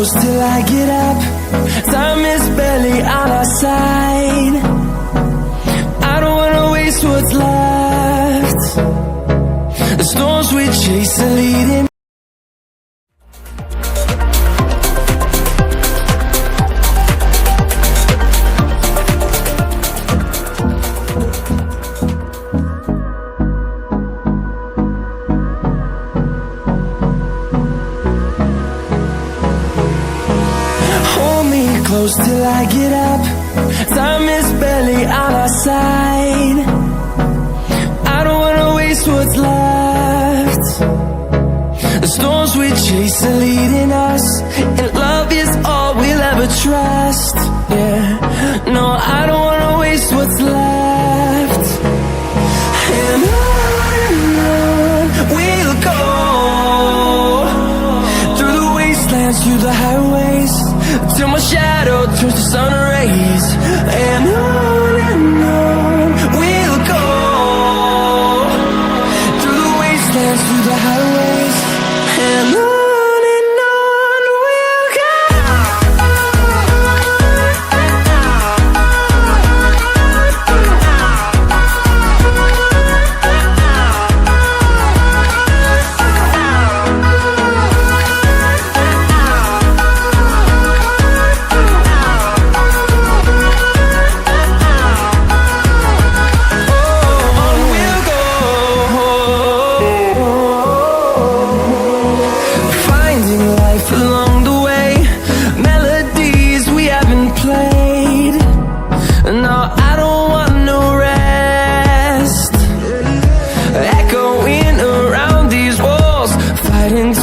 close till I get up. Time is barely on our side. I don't wanna waste what's left. The storms we chase are leading. Close till I get up. Time is barely on our side. I don't wanna waste what's left. The storms we chase are leading us, and love is all we'll ever trust. Yeah, no, I don't wanna waste what's left. And on we'll go, through the wastelands, through the highways, till my shadow turns to sun rays. And on we'll go, through the wastelands, through the highways, and on we'll go.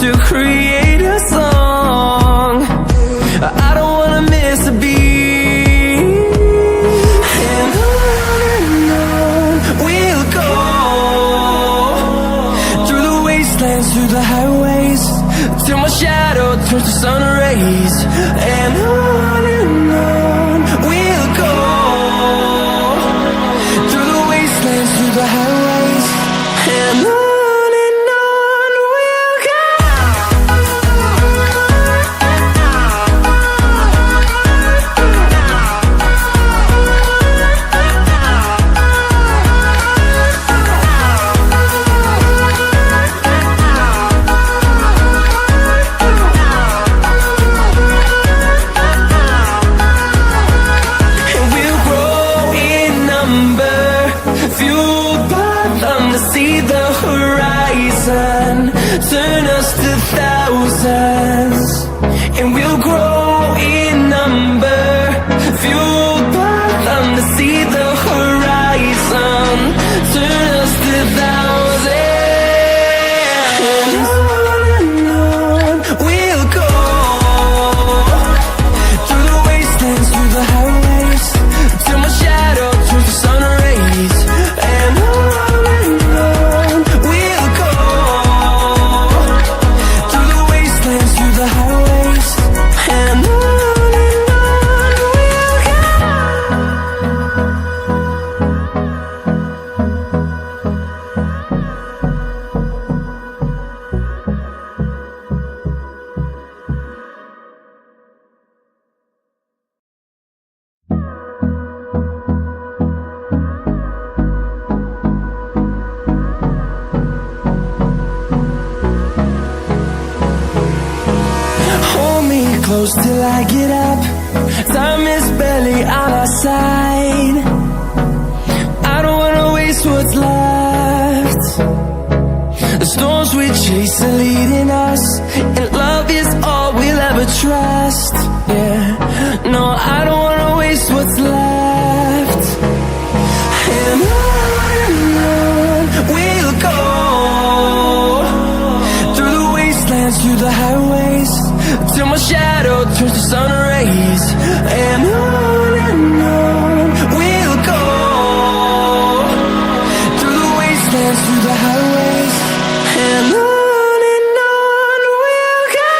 To create a song, I don't wanna miss a beat. And on we'll go, through the wastelands, through the highways, till my shadow turns to sun rays. And on we'll go, through the wastelands, through the highways, and on. Fueled by them to see the horizon, turn us to thousands, and we'll grow in number. Fueled by them to see the horizon, turn us to thousands. And on we'll go, through the wastelands, through the highways, till my shadow turns to sun rays. And on we'll go, through the wastelands, through the highways, and on we'll go. Close till I get up. Time is barely on our side. I don't wanna waste what's left. The storms we chase are leading us, and love is all we'll ever trust. Yeah, no, I don't wanna waste what's left. And on we'll go, through the wastelands, through the highways, till my shadow turns to sun rays. And on we'll go, through the wastelands, through the highways, and on we'll go.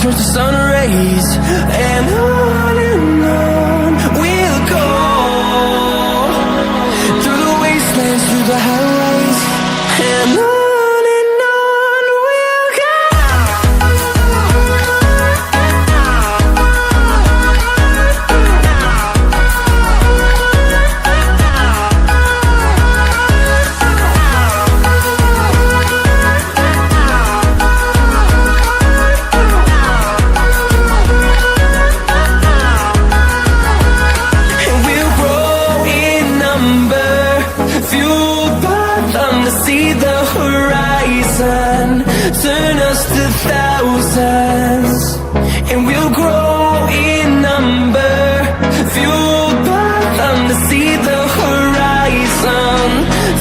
towards the sun rays, and on we'll go, through the wastelands, through the highways, and on we'll go. Turn us to thousands, and we'll grow in number, fueled by them to see the horizon.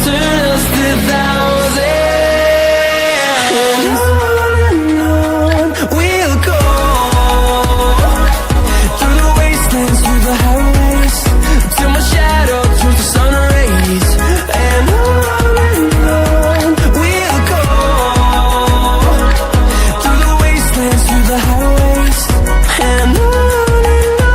Turn us to thousands, and on we'll go, through the wastelands, through the highways, till my shadow turns to sun rays, and on we'll go, through the highways, and on we'll go.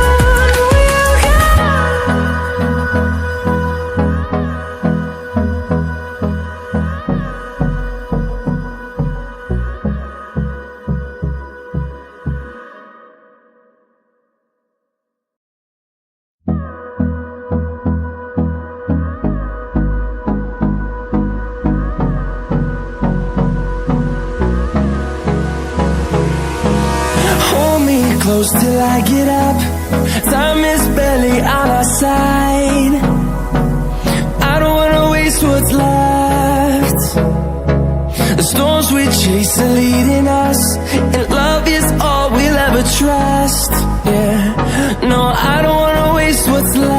Close till I get up, time is barely on our side. I don't wanna waste what's left. The storms we chase are leading us, and love is all we'll ever trust. Yeah, no, I don't wanna waste what's left.